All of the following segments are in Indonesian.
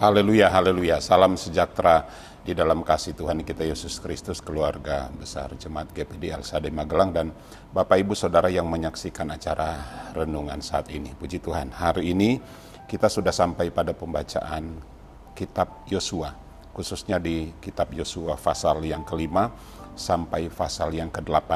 Haleluya, haleluya. Salam sejahtera di dalam kasih Tuhan kita Yesus Kristus, keluarga besar Jemaat GPD Al-Sadai Magelang, dan Bapak Ibu Saudara yang menyaksikan acara renungan saat ini. Puji Tuhan, hari ini kita sudah sampai pada pembacaan kitab Yosua, khususnya di kitab Yosua pasal yang ke-5 sampai pasal yang ke-8.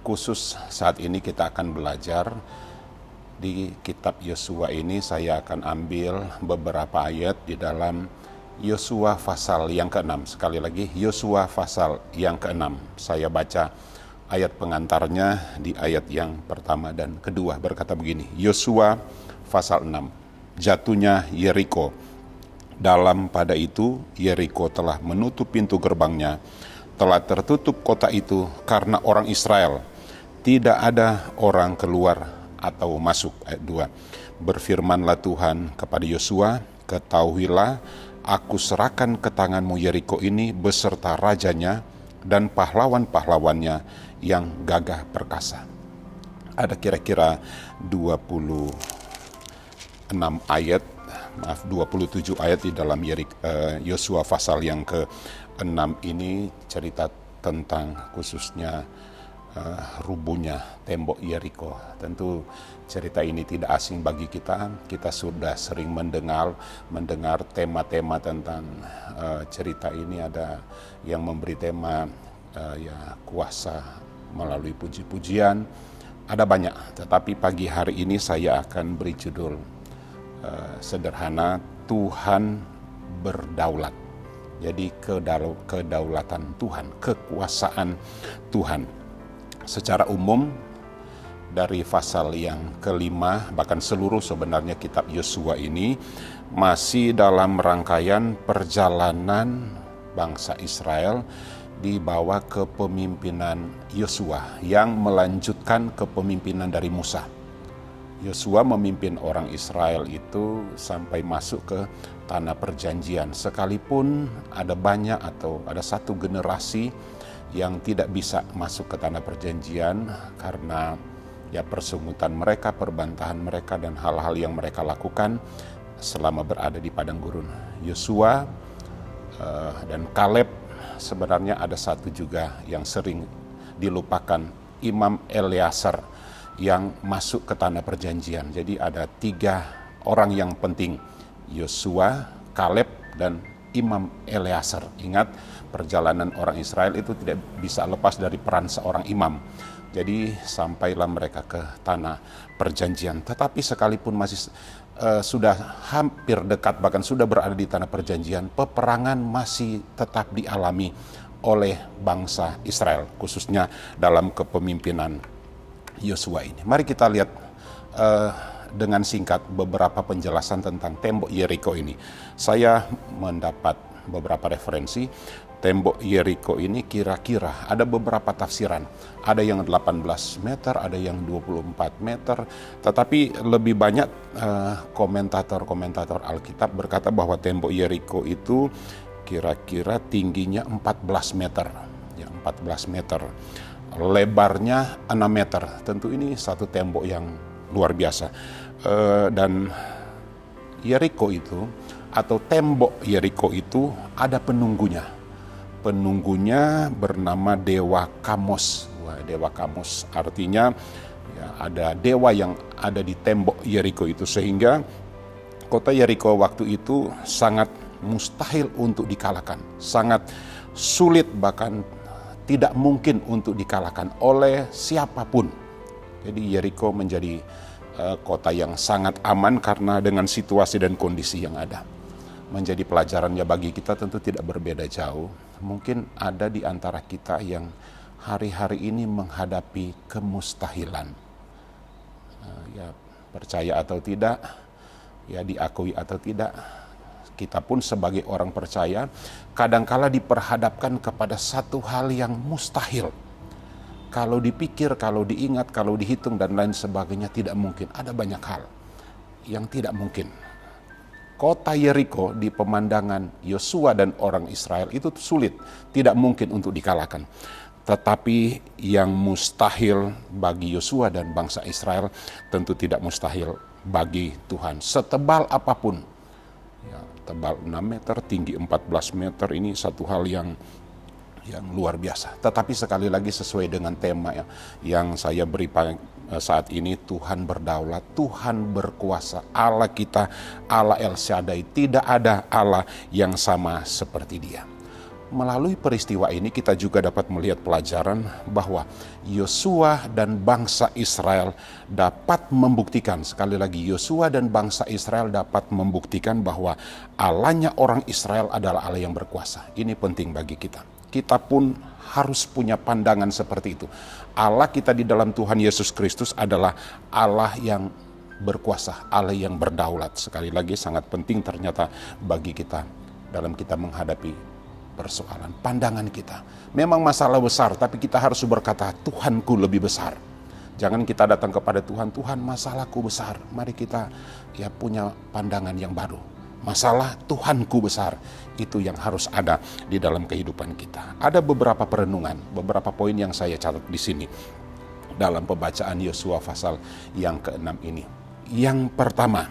Khusus saat ini kita akan belajar di kitab Yosua ini. Saya akan ambil beberapa ayat di dalam Yosua pasal yang ke-6. Sekali lagi, Yosua pasal yang ke-6. Saya baca ayat pengantarnya di ayat yang pertama dan kedua. Berkata begini, Yosua pasal 6. Jatuhnya Yeriko. Dalam pada itu, Yeriko telah menutup pintu gerbangnya. Telah tertutup kota itu karena orang Israel. Tidak ada orang keluar atau masuk. Ayat 2. Berfirmanlah Tuhan kepada Yosua, ketahuilah, aku serahkan ke tanganmu Yeriko ini beserta rajanya dan pahlawan-pahlawannya yang gagah perkasa. Ada kira-kira 27 ayat di dalam Yosua pasal yang ke-6 ini, cerita tentang khususnya rubuhnya tembok Yeriko. Tentu cerita ini tidak asing bagi kita. Kita sudah sering mendengar tema-tema tentang cerita ini. Ada yang memberi tema kuasa melalui puji-pujian. Ada banyak, tetapi pagi hari ini saya akan beri judul sederhana, Tuhan berdaulat. Jadi kedaulatan Tuhan, kekuasaan Tuhan. Secara umum dari pasal yang ke-5, bahkan seluruh sebenarnya kitab Yosua ini masih dalam rangkaian perjalanan bangsa Israel di bawah kepemimpinan Yosua yang melanjutkan kepemimpinan dari Musa. Yosua memimpin orang Israel itu sampai masuk ke tanah perjanjian, sekalipun ada banyak atau ada satu generasi yang tidak bisa masuk ke tanah perjanjian karena persungutan mereka, perbantahan mereka, dan hal-hal yang mereka lakukan selama berada di padang gurun. Yosua dan Kaleb, sebenarnya ada satu juga yang sering dilupakan, Imam Eleazar, yang masuk ke tanah perjanjian. Jadi ada 3 orang yang penting, Yosua, Kaleb, dan Imam Eleazar. Ingat, perjalanan orang Israel itu tidak bisa lepas dari peran seorang imam. Jadi sampailah mereka ke tanah perjanjian. Tetapi sekalipun masih sudah hampir dekat, bahkan sudah berada di tanah perjanjian, peperangan masih tetap dialami oleh bangsa Israel, khususnya dalam kepemimpinan Yosua ini. Mari kita lihat dengan singkat beberapa penjelasan tentang tembok Yeriko ini. Saya mendapat beberapa referensi. Tembok Yeriko ini kira-kira ada beberapa tafsiran. Ada yang 18 meter, ada yang 24 meter. Tetapi lebih banyak komentator Alkitab berkata bahwa tembok Yeriko itu kira-kira tingginya 14 meter. 14 meter. Lebarnya 6 meter. Tentu ini satu tembok yang luar biasa. Dan Yeriko itu, atau tembok Yeriko itu, ada penunggunya. Penunggunya bernama Dewa Kamos. Dewa Kamos artinya ada dewa yang ada di tembok Yeriko itu, sehingga kota Yeriko waktu itu sangat mustahil untuk dikalahkan, sangat sulit, bahkan tidak mungkin untuk dikalahkan oleh siapapun. Jadi Yeriko menjadi kota yang sangat aman karena dengan situasi dan kondisi yang ada. Menjadi pelajarannya bagi kita tentu tidak berbeda jauh. Mungkin ada di antara kita yang hari-hari ini menghadapi kemustahilan. Percaya atau tidak, diakui atau tidak, kita pun sebagai orang percaya kadangkala diperhadapkan kepada satu hal yang mustahil. Kalau dipikir, kalau diingat, kalau dihitung dan lain sebagainya tidak mungkin. Ada banyak hal yang tidak mungkin. Kota Yeriko di pemandangan Yosua dan orang Israel itu sulit, tidak mungkin untuk dikalahkan. Tetapi yang mustahil bagi Yosua dan bangsa Israel tentu tidak mustahil bagi Tuhan. Setebal apapun, ya, tebal 6 meter, tinggi 14 meter, ini satu hal yang luar biasa. Tetapi sekali lagi sesuai dengan tema yang saya beri saat ini, Tuhan berdaulat, Tuhan berkuasa, Allah kita, Allah El Shaddai, tidak ada Allah yang sama seperti Dia. Melalui peristiwa ini kita juga dapat melihat pelajaran bahwa Yosua dan bangsa Israel dapat membuktikan, sekali lagi Yosua dan bangsa Israel dapat membuktikan bahwa Allahnya orang Israel adalah Allah yang berkuasa. Ini penting bagi kita. Kita pun harus punya pandangan seperti itu. Allah kita di dalam Tuhan Yesus Kristus adalah Allah yang berkuasa, Allah yang berdaulat. Sekali lagi sangat penting ternyata bagi kita dalam kita menghadapi persoalan. Pandangan kita memang masalah besar, tapi kita harus berkata, Tuhanku lebih besar. Jangan kita datang kepada Tuhan, Tuhan masalahku besar. Mari kita punya pandangan yang baru. Masalah Tuhanku besar, itu yang harus ada di dalam kehidupan kita. Ada beberapa perenungan, beberapa poin yang saya catat di sini dalam pembacaan Yosua pasal yang ke-6 ini. Yang pertama,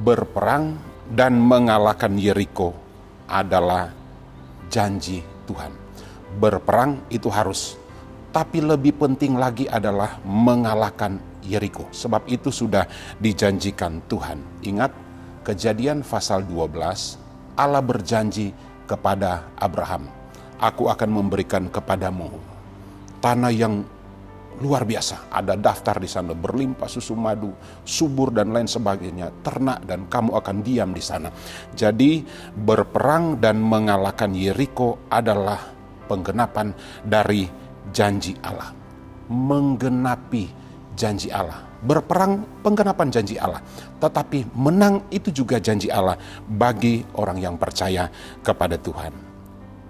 berperang dan mengalahkan Yeriko adalah janji Tuhan. Berperang itu harus, tapi lebih penting lagi adalah mengalahkan Yeriko. Sebab itu sudah dijanjikan Tuhan. Ingat Kejadian pasal 12, Allah berjanji kepada Abraham, aku akan memberikan kepadamu tanah yang luar biasa. Ada daftar di sana, berlimpah susu madu, subur dan lain sebagainya, ternak, dan kamu akan diam di sana. Jadi berperang dan mengalahkan Yeriko adalah penggenapan dari janji Allah. Menggenapi janji Allah. Berperang penggenapan janji Allah, tetapi menang itu juga janji Allah bagi orang yang percaya kepada Tuhan.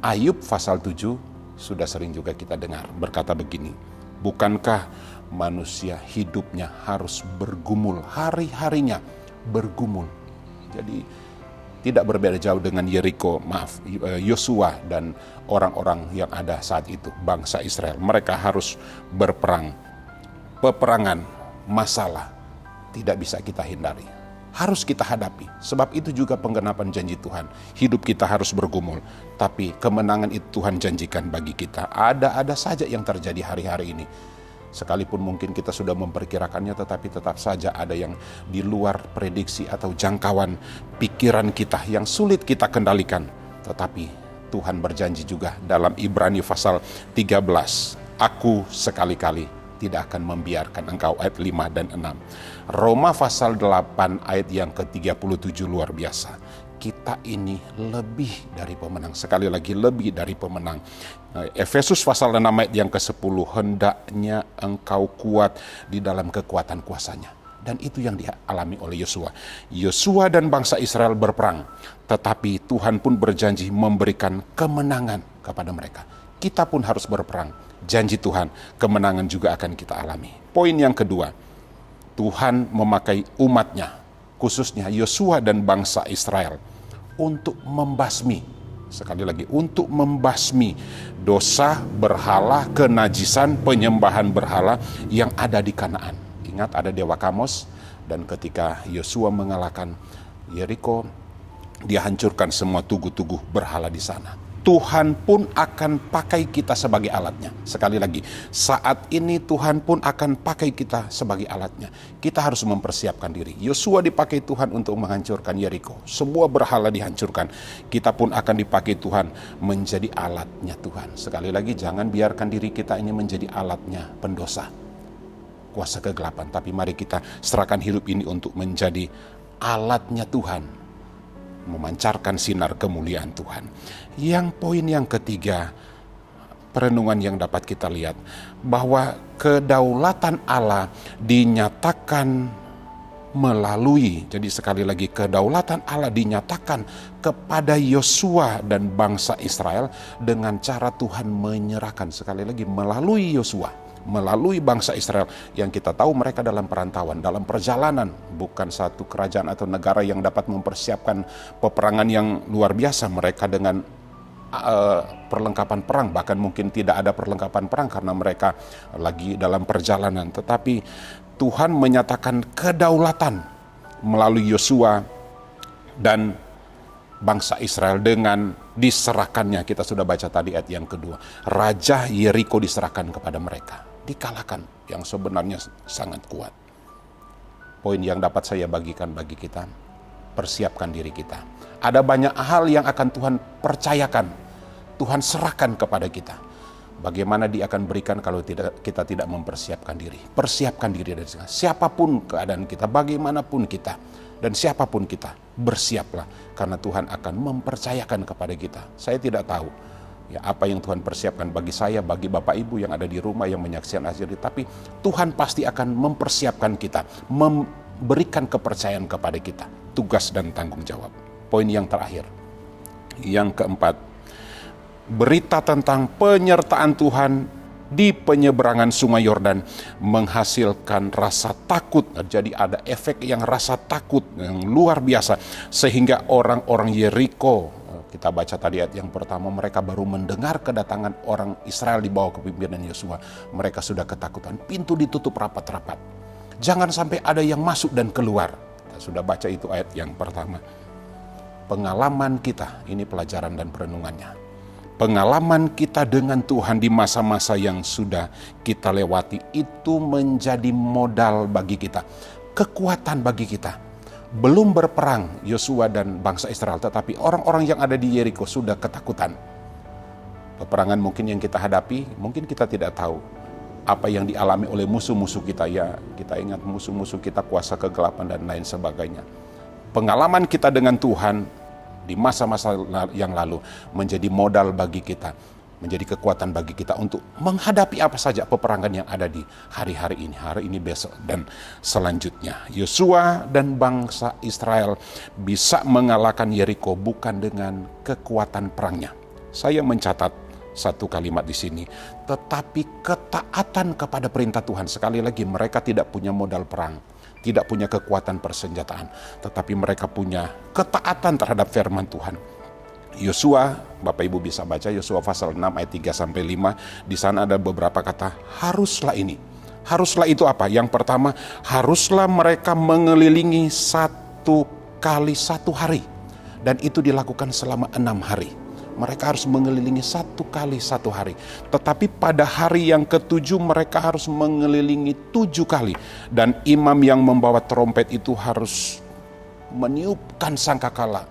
Ayub pasal 7 sudah sering juga kita dengar berkata begini, bukankah manusia hidupnya harus bergumul, hari-harinya bergumul. Jadi tidak berbeda jauh dengan Yeriko, Yosua dan orang-orang yang ada saat itu, bangsa Israel. Mereka harus berperang. Peperangan, masalah tidak bisa kita hindari, harus kita hadapi. Sebab itu juga penggenapan janji Tuhan. Hidup kita harus bergumul, tapi kemenangan itu Tuhan janjikan bagi kita. Ada saja yang terjadi hari-hari ini. Sekalipun mungkin kita sudah memperkirakannya, tetapi tetap saja ada yang di luar prediksi atau jangkauan pikiran kita yang sulit kita kendalikan. Tetapi Tuhan berjanji juga dalam Ibrani pasal 13, aku sekali-kali tidak akan membiarkan engkau, ayat 5 dan 6. Roma pasal 8 ayat yang ke-37 luar biasa. Kita ini lebih dari pemenang. Sekali lagi, lebih dari pemenang. Efesus pasal 6 ayat yang ke-10, hendaknya engkau kuat di dalam kekuatan kuasanya. Dan itu yang dialami oleh Yosua. Yosua dan bangsa Israel berperang, tetapi Tuhan pun berjanji memberikan kemenangan kepada mereka. Kita pun harus berperang. Janji Tuhan, kemenangan juga akan kita alami. Poin yang kedua, Tuhan memakai umatnya, khususnya Yosua dan bangsa Israel, untuk membasmi, sekali lagi, untuk membasmi dosa berhala, kenajisan, penyembahan berhala yang ada di Kanaan. Ingat ada dewa Kamos, dan ketika Yosua mengalahkan Yeriko, dia hancurkan semua tugu-tugu berhala di sana. Tuhan pun akan pakai kita sebagai alatnya. Sekali lagi, saat ini Tuhan pun akan pakai kita sebagai alatnya. Kita harus mempersiapkan diri. Yosua dipakai Tuhan untuk menghancurkan Yeriko. Semua berhala dihancurkan. Kita pun akan dipakai Tuhan menjadi alatnya Tuhan. Sekali lagi, jangan biarkan diri kita ini menjadi alatnya pendosa, kuasa kegelapan. Tapi mari kita serahkan hidup ini untuk menjadi alatnya Tuhan, memancarkan sinar kemuliaan Tuhan. Yang poin yang ketiga, perenungan yang dapat kita lihat, bahwa kedaulatan Allah dinyatakan melalui, jadi sekali lagi, kedaulatan Allah dinyatakan kepada Yosua dan bangsa Israel dengan cara Tuhan menyerahkan, sekali lagi, melalui Yosua, melalui bangsa Israel yang kita tahu mereka dalam perantauan, dalam perjalanan, bukan satu kerajaan atau negara yang dapat mempersiapkan peperangan yang luar biasa. Mereka dengan perlengkapan perang, bahkan mungkin tidak ada perlengkapan perang karena mereka lagi dalam perjalanan. Tetapi Tuhan menyatakan kedaulatan melalui Yosua dan bangsa Israel dengan diserahkannya. Kita sudah baca tadi ayat yang kedua. Raja Yeriko diserahkan kepada mereka. Dikalahkan, yang sebenarnya sangat kuat. Poin yang dapat saya bagikan bagi kita, persiapkan diri kita. Ada banyak hal yang akan Tuhan percayakan, Tuhan serahkan kepada kita. Bagaimana Dia akan berikan kalau kita tidak mempersiapkan diri. Persiapkan diri dari segala. Siapapun keadaan kita, bagaimanapun kita, dan siapapun kita, bersiaplah. Karena Tuhan akan mempercayakan kepada kita. Saya tidak tahu ya apa yang Tuhan persiapkan bagi saya, bagi Bapak Ibu yang ada di rumah yang menyaksikan hasil ini. Tapi Tuhan pasti akan mempersiapkan kita, memberikan kepercayaan kepada kita. Tugas dan tanggung jawab. Poin yang terakhir, yang keempat, berita tentang penyertaan Tuhan di penyeberangan Sungai Yordan menghasilkan rasa takut. Jadi ada efek yang rasa takut yang luar biasa, sehingga orang-orang Yeriko, kita baca tadi ayat yang pertama, mereka baru mendengar kedatangan orang Israel di bawah kepemimpinan Yosua, mereka sudah ketakutan. Pintu ditutup rapat-rapat, jangan sampai ada yang masuk dan keluar. Kita sudah baca itu ayat yang pertama. Pengalaman kita, ini pelajaran dan perenungannya. Pengalaman kita dengan Tuhan di masa-masa yang sudah kita lewati itu menjadi modal bagi kita, kekuatan bagi kita. Belum berperang Yosua dan bangsa Israel, tetapi orang-orang yang ada di Yeriko sudah ketakutan. Peperangan mungkin yang kita hadapi, mungkin kita tidak tahu apa yang dialami oleh musuh-musuh kita. Ya, kita ingat musuh-musuh kita kuasa kegelapan dan lain sebagainya. Pengalaman kita dengan Tuhan di masa-masa yang lalu menjadi modal bagi kita, menjadi kekuatan bagi kita untuk menghadapi apa saja peperangan yang ada di hari-hari ini, besok, dan selanjutnya. Yosua dan bangsa Israel bisa mengalahkan Yeriko bukan dengan kekuatan perangnya. Saya mencatat satu kalimat di sini, tetapi ketaatan kepada perintah Tuhan. Sekali lagi, mereka tidak punya modal perang, tidak punya kekuatan persenjataan, tetapi mereka punya ketaatan terhadap firman Tuhan. Yosua, Bapak Ibu bisa baca Yosua pasal 6 ayat 3-5. Di sana ada beberapa kata haruslah ini. Haruslah itu apa? Yang pertama, haruslah mereka mengelilingi 1 kali 1 hari. Dan itu dilakukan selama 6 hari. Mereka harus mengelilingi 1 kali 1 hari. Tetapi pada hari yang ke-7 mereka harus mengelilingi 7 kali. Dan imam yang membawa trompet itu harus meniupkan sangkakala,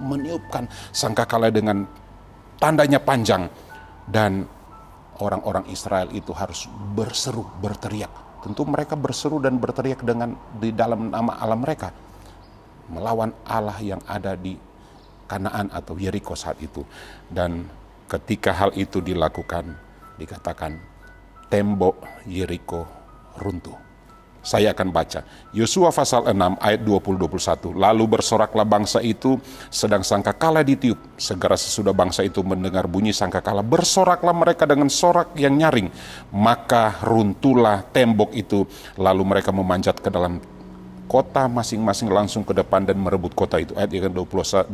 meniupkan sangkakala dengan tandanya panjang. Dan orang-orang Israel itu harus berseru, berteriak. Tentu mereka berseru dan berteriak di dalam nama Allah mereka, melawan Allah yang ada di Kanaan atau Yeriko saat itu. Dan ketika hal itu dilakukan, dikatakan tembok Yeriko runtuh. Saya akan baca Yosua pasal 6 ayat 20-21. Lalu bersoraklah bangsa itu sedang sangkakala ditiup. Segera sesudah bangsa itu mendengar bunyi sangkakala, bersoraklah mereka dengan sorak yang nyaring. Maka runtuhlah tembok itu. Lalu mereka memanjat ke dalam kota masing-masing langsung ke depan dan merebut kota itu. Ayat yang 21.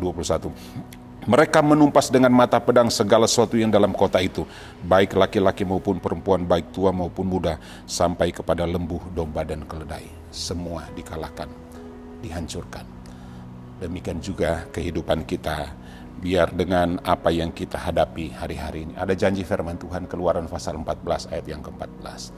Mereka menumpas dengan mata pedang segala sesuatu yang dalam kota itu, baik laki-laki maupun perempuan, baik tua maupun muda, sampai kepada lembu, domba, dan keledai. Semua dikalahkan, dihancurkan. Demikian juga kehidupan kita, biar dengan apa yang kita hadapi hari-hari ini. Ada janji firman Tuhan, Keluaran pasal 14 ayat yang ke-14.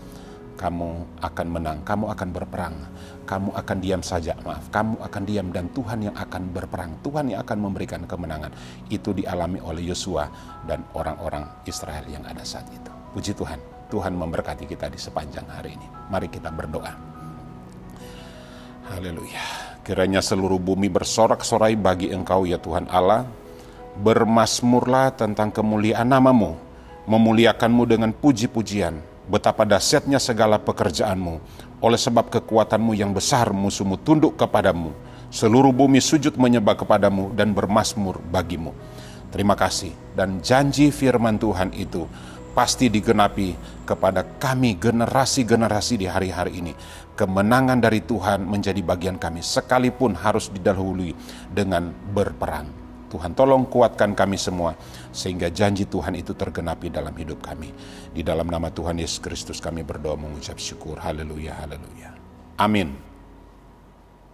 Kamu akan menang, kamu akan berperang, kamu akan diam saja, kamu akan diam dan Tuhan yang akan berperang, Tuhan yang akan memberikan kemenangan. Itu dialami oleh Yosua dan orang-orang Israel yang ada saat itu. Puji Tuhan, Tuhan memberkati kita di sepanjang hari ini. Mari kita berdoa. Haleluya. Kiranya seluruh bumi bersorak-sorai bagi Engkau ya Tuhan Allah. Bermasmurlah tentang kemuliaan nama-Mu, memuliakan-Mu dengan puji-pujian. Betapa dahsyatnya segala pekerjaan-Mu. Oleh sebab kekuatan-Mu yang besar, musuh-Mu tunduk kepadamu. Seluruh bumi sujud menyembah kepadamu dan bermasmur bagimu. Terima kasih. Dan janji firman Tuhan itu pasti digenapi kepada kami generasi-generasi di hari-hari ini. Kemenangan dari Tuhan menjadi bagian kami, sekalipun harus didahului dengan berperang. Tuhan tolong kuatkan kami semua, sehingga janji Tuhan itu tergenapi dalam hidup kami. Di dalam nama Tuhan Yesus Kristus kami berdoa mengucap syukur. Haleluya, haleluya. Amin.